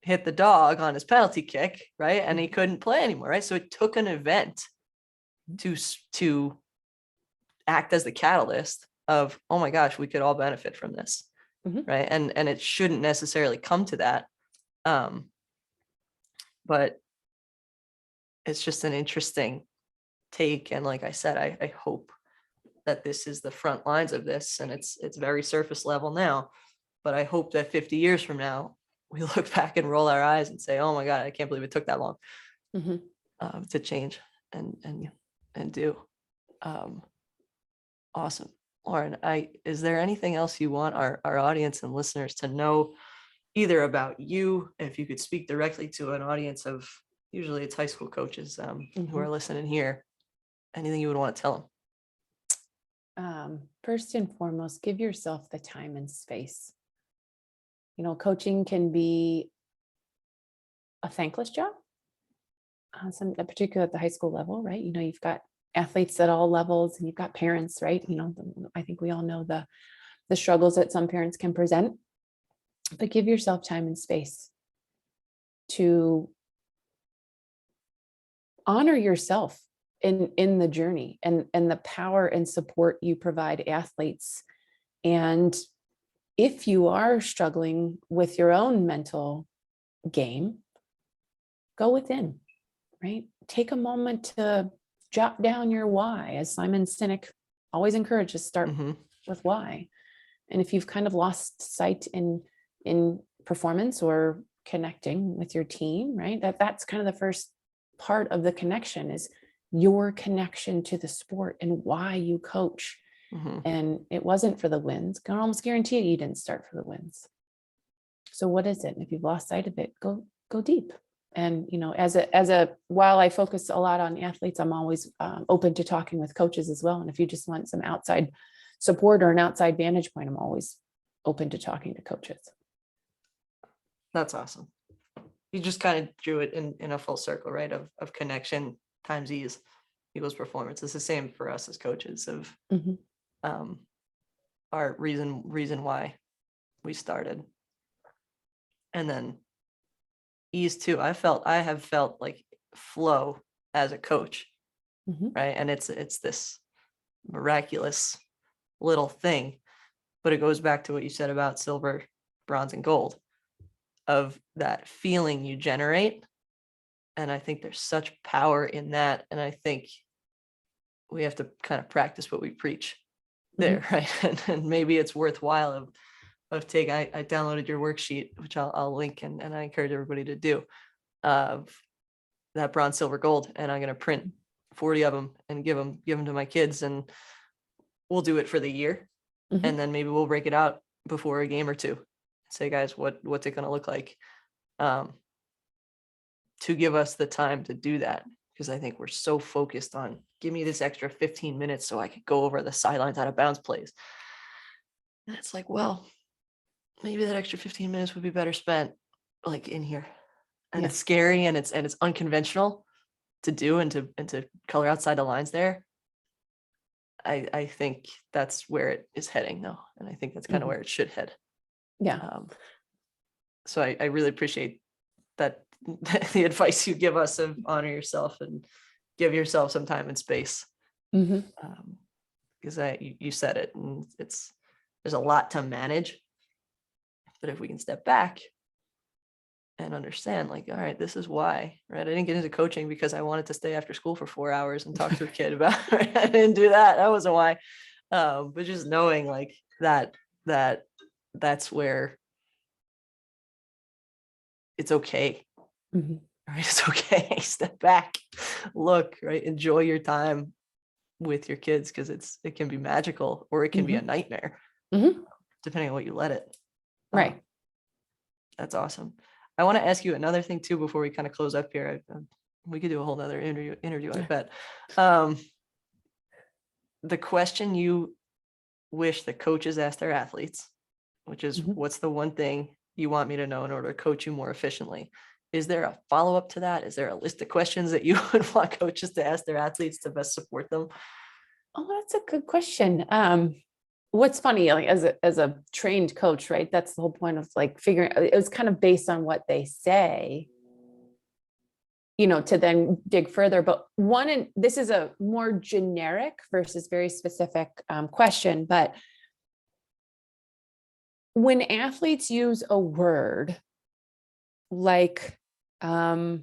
hit the dog on his penalty kick, right, and he couldn't play anymore, right? So it took an event to act as the catalyst of, oh my gosh, we could all benefit from this, Mhm. right? And it shouldn't necessarily come to that, but it's just an interesting take. And like I said, I hope that this is the front lines of this, and it's very surface level now, but I hope that 50 years from now we look back and roll our eyes and say, oh my god, I can't believe it took that long Mhm. to change and do. Awesome. Lauren, is there anything else you want our audience and listeners to know, either about you, if you could speak directly to an audience of, usually it's high school coaches who are listening here, anything you would want to tell them? First and foremost, give yourself the time and space. You know, coaching can be a thankless job, particularly at the high school level, right? You know, you've got athletes at all levels, and you've got parents, right? You know, I think we all know the struggles that some parents can present, but give yourself time and space to honor yourself in the journey, and the power and support you provide athletes. And if you are struggling with your own mental game, go within, right? Take a moment to jot down your why, as Simon Sinek always encourages, start Mm-hmm. with why. And if you've kind of lost sight in performance or connecting with your team, right? That's kind of the first part of the connection, is your connection to the sport and why you coach. Mm-hmm. And it wasn't for the wins. I can almost guarantee you didn't start for the wins. So what is it? And if you've lost sight of it, go deep. And, you know, while I focus a lot on athletes, I'm always open to talking with coaches as well. And if you just want some outside support or an outside vantage point, I'm always open to talking to coaches. That's awesome. You just kind of drew it in a full circle, right? Of connection times ease equals performance. It's the same for us as coaches of our reason why we started. And then ease too. I have felt like flow as a coach, right? And it's this miraculous little thing, but it goes back to what you said about silver, bronze, and gold, of that feeling you generate. And I think there's such power in that. And I think we have to kind of practice what we preach there, right? And maybe it's worthwhile of take. I downloaded your worksheet, which I'll link, and I encourage everybody to do, of that bronze, silver, gold, and I'm going to print 40 of them and give them to my kids, and we'll do it for the year, and then maybe we'll break it out before a game or two. Say, guys, what's it going to look like? To give us the time to do that, because I think we're so focused on, give me this extra 15 minutes so I could go over the sidelines out of bounds plays. And it's like, well, maybe that extra 15 minutes would be better spent like in here. And it's scary, and it's unconventional to do, and to color outside the lines there. I think that's where it is heading though. And I think that's kind of where it should head. Yeah. So I really appreciate that the advice you give us of honor yourself and give yourself some time and space. Because you said it, and there's a lot to manage, but if we can step back and understand, like, all right, this is why, right? I didn't get into coaching because I wanted to stay after school for 4 hours and talk to a kid about, right? I didn't do that. That wasn't why. But just knowing like that's where it's okay, Mhm. right? It's okay. Step back, look, right? Enjoy your time with your kids, because it can be magical or it can be a Mhm. nightmare, Mhm. depending on what you let it. Right. That's awesome. I want to ask you another thing too before we kind of close up here. We could do a whole nother interview, I bet. The question you wish the coaches ask their athletes, which is, Mhm. what's the one thing you want me to know in order to coach you more efficiently? Is there a follow-up to that? Is there a list of questions that you would want coaches to ask their athletes to best support them? Oh, that's a good question. What's funny, like as a trained coach, right? That's the whole point of like figuring. It was kind of based on what they say, to then dig further. But and this is a more generic versus very specific question. But when athletes use a word like, oh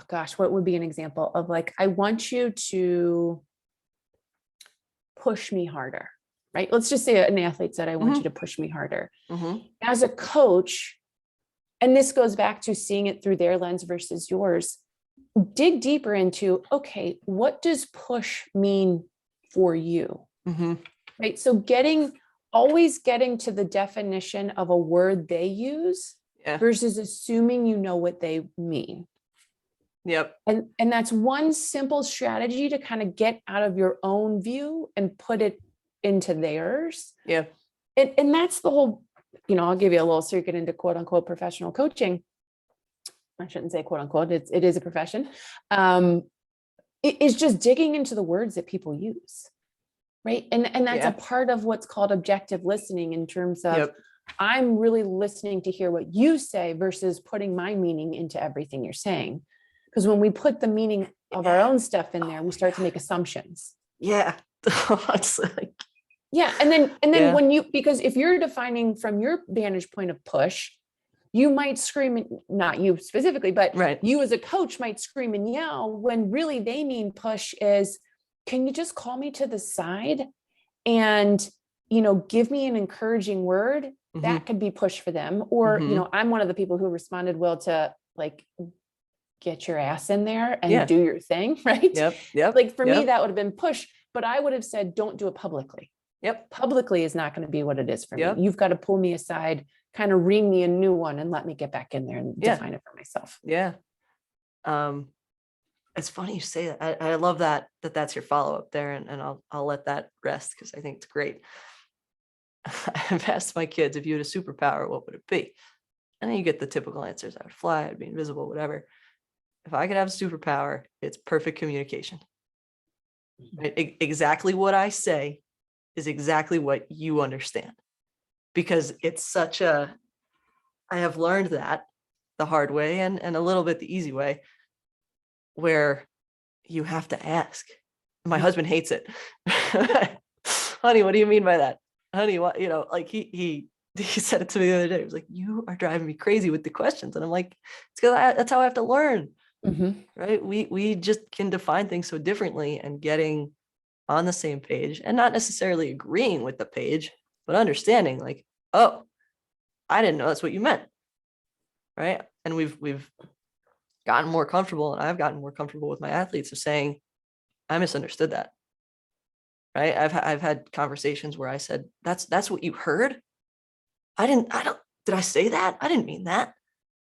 gosh, what would be an example of like, I want you to push me harder, right? Let's just say an athlete said, I want you to push me harder. As a coach, and this goes back to seeing it through their lens versus yours, dig deeper into, okay, what does push mean for you? Right? So always getting to the definition of a word they use versus assuming you know what they mean. Yep. And that's one simple strategy to kind of get out of your own view and put it into theirs. Yeah. And that's the whole, I'll give you a little circuit into quote unquote professional coaching. I shouldn't say quote unquote, it is a profession. It is just digging into the words that people use. Right. And that's a part of what's called objective listening, in terms of I'm really listening to hear what you say versus putting my meaning into everything you're saying. Because when we put the meaning of our own stuff in there, we start to make assumptions. Yeah. It's like, and then when because if you're defining from your vantage point of push, you might scream, not you specifically, but you as a coach might scream and yell, when really they mean push is, can you just call me to the side and, give me an encouraging word? That could be push for them. Or, I'm one of the people who responded well to like, get your ass in there and do your thing. Right. Like for me, that would have been push, but I would have said, don't do it publicly. Publicly is not going to be what it is for me. You've got to pull me aside, kind of ream me a new one and let me get back in there and define it for myself. It's funny you say that. I love that's your follow-up there, and I'll let that rest, because I think it's great. I've asked my kids, if you had a superpower, what would it be? And then you get the typical answers. I would fly, I'd be invisible, whatever. If I could have a superpower, it's perfect communication. Right? Exactly what I say is exactly what you understand, because it's such I have learned that the hard way and a little bit the easy way, where you have to ask. My husband hates it. Honey, what do you mean by that? Honey, what, like he said it to me the other day. He was like, you are driving me crazy with the questions. And I'm like, it's because that's how I have to learn. Right? We just can define things so differently, and getting on the same page, and not necessarily agreeing with the page, but understanding like, oh, I didn't know that's what you meant. Right. And we've gotten more comfortable, and I've gotten more comfortable with my athletes of saying, I misunderstood that. Right. I've had conversations where I said, that's what you heard. Did I say that? I didn't mean that.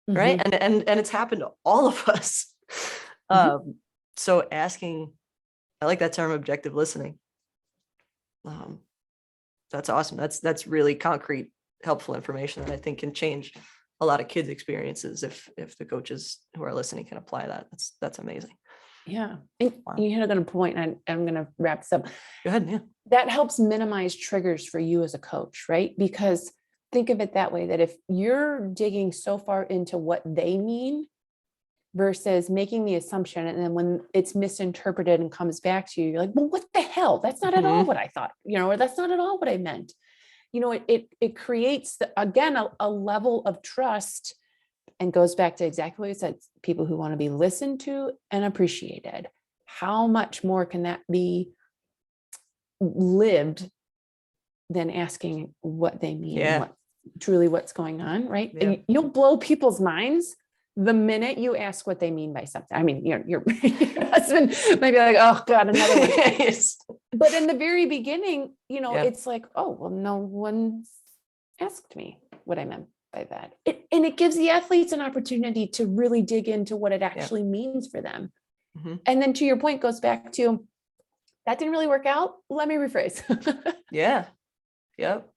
Right. And it's happened to all of us. So asking, I like that term, objective listening. That's awesome. That's really concrete, helpful information that I think can change a lot of kids' experiences if the coaches who are listening can apply that. That's amazing. Yeah. And you hit a point, and I'm going to wrap this up. Go ahead. Yeah. That helps minimize triggers for you as a coach, right? Because think of it that way, that if you're digging so far into what they mean versus making the assumption, and then when it's misinterpreted and comes back to you, you're like, well, what the hell? That's not at all what I thought, or that's not at all what I meant. it creates again, a level of trust, and goes back to exactly what you said, people who want to be listened to and appreciated. How much more can that be lived than asking what they mean and what's going on, right? Yeah. And you'll blow people's minds the minute you ask what they mean by something. I mean, your husband might be like, oh God, another one. Yes. But in the very beginning, it's like, oh, well, no one's asked me what I meant by that. And it gives the athletes an opportunity to really dig into what it actually means for them. Mm-hmm. And then to your point, goes back to, that didn't really work out. Let me rephrase. Yeah. Yep.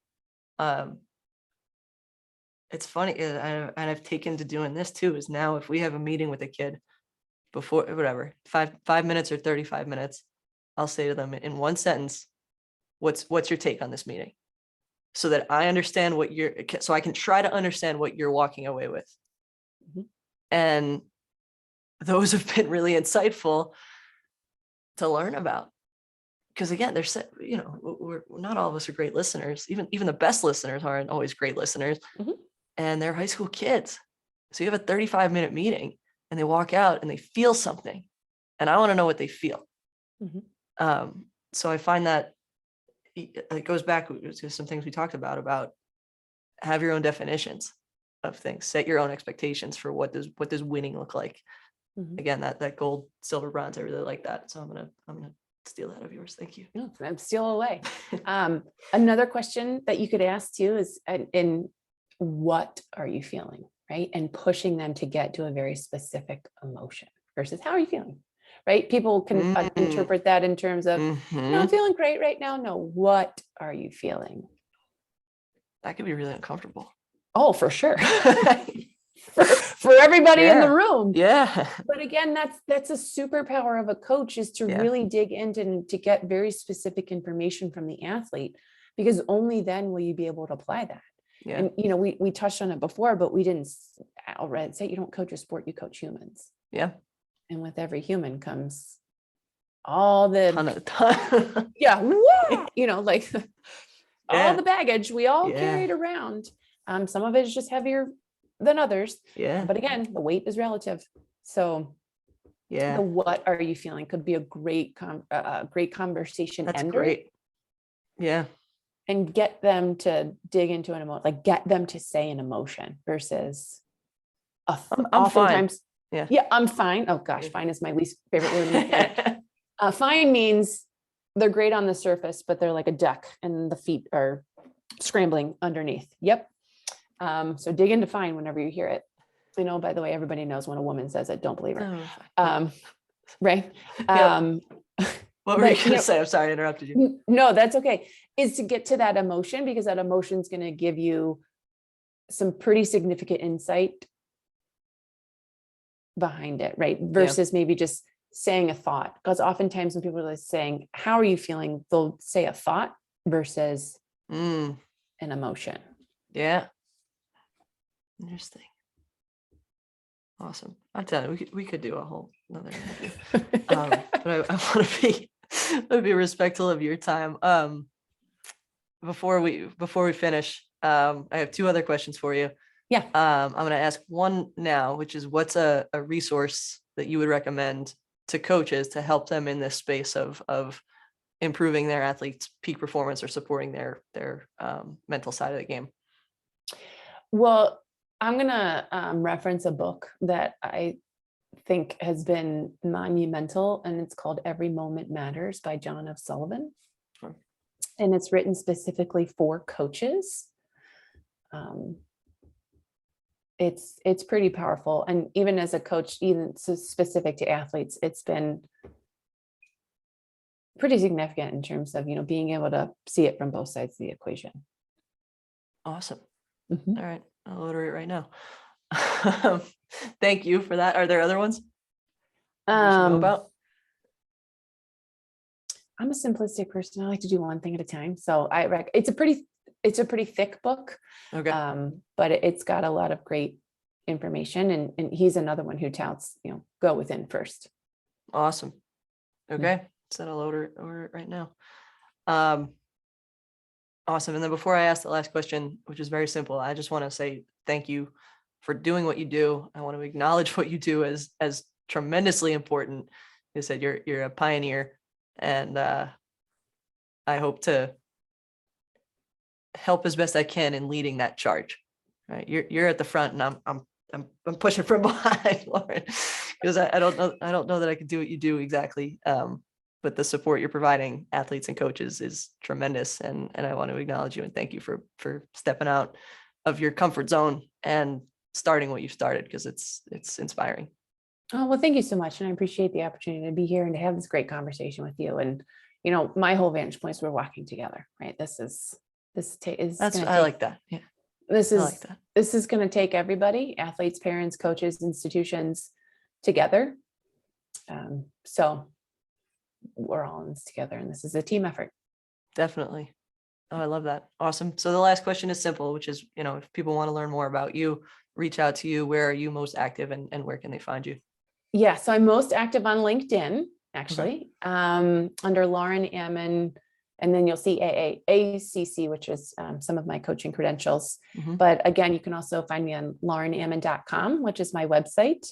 It's funny, and I've taken to doing this too, is now if we have a meeting with a kid before, whatever, 5 minutes or 35 minutes, I'll say to them in one sentence, what's your take on this meeting? So that I understand so I can try to understand what you're walking away with. Mm-hmm. And those have been really insightful to learn about. Because again, we're not all of us are great listeners. Even the best listeners aren't always great listeners. Mm-hmm. And they're high school kids. So you have a 35-minute meeting and they walk out and they feel something. And I want to know what they feel. Mm-hmm. So I find that it goes back to some things we talked about have your own definitions of things, set your own expectations for what does winning look like. Mm-hmm. Again, that gold, silver, bronze, I really like that. So I'm gonna steal that of yours. Thank you. No, I'm steal away. Another question that you could ask too is, in what are you feeling, right? And pushing them to get to a very specific emotion versus how are you feeling, right? People can interpret that in terms of, no, I'm feeling great right now. No, what are you feeling? That could be really uncomfortable. Oh, for sure. for everybody in the room. Yeah. But again, that's a superpower of a coach, is to really dig into to get very specific information from the athlete, because only then will you be able to apply that. Yeah. And we touched on it before, but we didn't outright say you don't coach a sport, you coach humans. Yeah. And with every human comes all the ton. Yeah, like all the baggage we all carried around. Some of it is just heavier than others. Yeah. But again, the weight is relative. So the what are you feeling could be a great conversation. That's ender. Great. Yeah. And get them to dig into an emotion, like get them to say an emotion versus I'm oftentimes. Fine. Yeah, I'm fine. Oh gosh, fine is my least favorite word in the planet. Fine means they're great on the surface, but they're like a duck and the feet are scrambling underneath. Yep. So dig into fine whenever you hear it. I know, by the way, everybody knows when a woman says it, don't believe her. Right. What were you going to say? I'm sorry, I interrupted you. No, that's okay. Is to get to that emotion, because that emotion is going to give you some pretty significant insight behind it, right? Versus maybe just saying a thought. Because oftentimes when people are saying, how are you feeling? They'll say a thought versus an emotion. Yeah. Interesting. Awesome. I'm telling you, we could do a whole another interview. But I want to be respectful of your time. Before we finish, I have two other questions for you. Yeah. I'm going to ask one now, which is, what's a resource that you would recommend to coaches to help them in this space of improving their athletes' peak performance or supporting their mental side of the game? Well, I'm going to reference a book that I think has been monumental, and it's called Every Moment Matters by John F. Sullivan. Sure. And it's written specifically for coaches. It's pretty powerful. And even as a coach, even so specific to athletes, it's been pretty significant in terms of, being able to see it from both sides of the equation. Awesome. Mm-hmm. All right. I'll order it right now. Thank you for that. Are there other ones we should know about? I'm a simplistic person. I like to do one thing at a time. So it's a pretty thick book. Okay. But it's got a lot of great information, and he's another one who touts, go within first. Awesome. Okay. So I'll order it right now. Awesome. And then before I ask the last question, which is very simple, I just want to say thank you for doing what you do. I want to acknowledge what you do as tremendously important. You said you're a pioneer, and I hope to help as best I can in leading that charge. Right, you're at the front, and I'm pushing from behind, Lauren, because I don't know that I could do what you do exactly. But the support you're providing athletes and coaches is tremendous, and I want to acknowledge you and thank you for stepping out of your comfort zone and starting what you've started, because it's inspiring. Oh, well, thank you so much. And I appreciate the opportunity to be here and to have this great conversation with you. And, you know, my whole vantage point is we're walking together, right? I like that. Yeah. This I like that. is going to take everybody, athletes, parents, coaches, institutions together. So we're all in this together, and this is a team effort. Definitely. Oh, I love that. Awesome. So the last question is simple, which is, if people want to learn more about you, reach out to you, where are you most active, and where can they find you? Yeah. So I'm most active on LinkedIn, actually, under Lauren Ammon. And then you'll see AACC, which is some of my coaching credentials. But again, you can also find me on laurenammon.com, which is my website.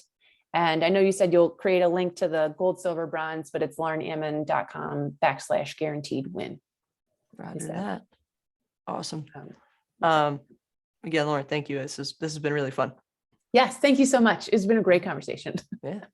And I know you said you'll create a link to the gold, silver, bronze, but it's laurenammon.com/guaranteed-win. Roger that. Awesome. Again, Lauren, thank you. This has been really fun. Yes, thank you so much. It's been a great conversation. Yeah.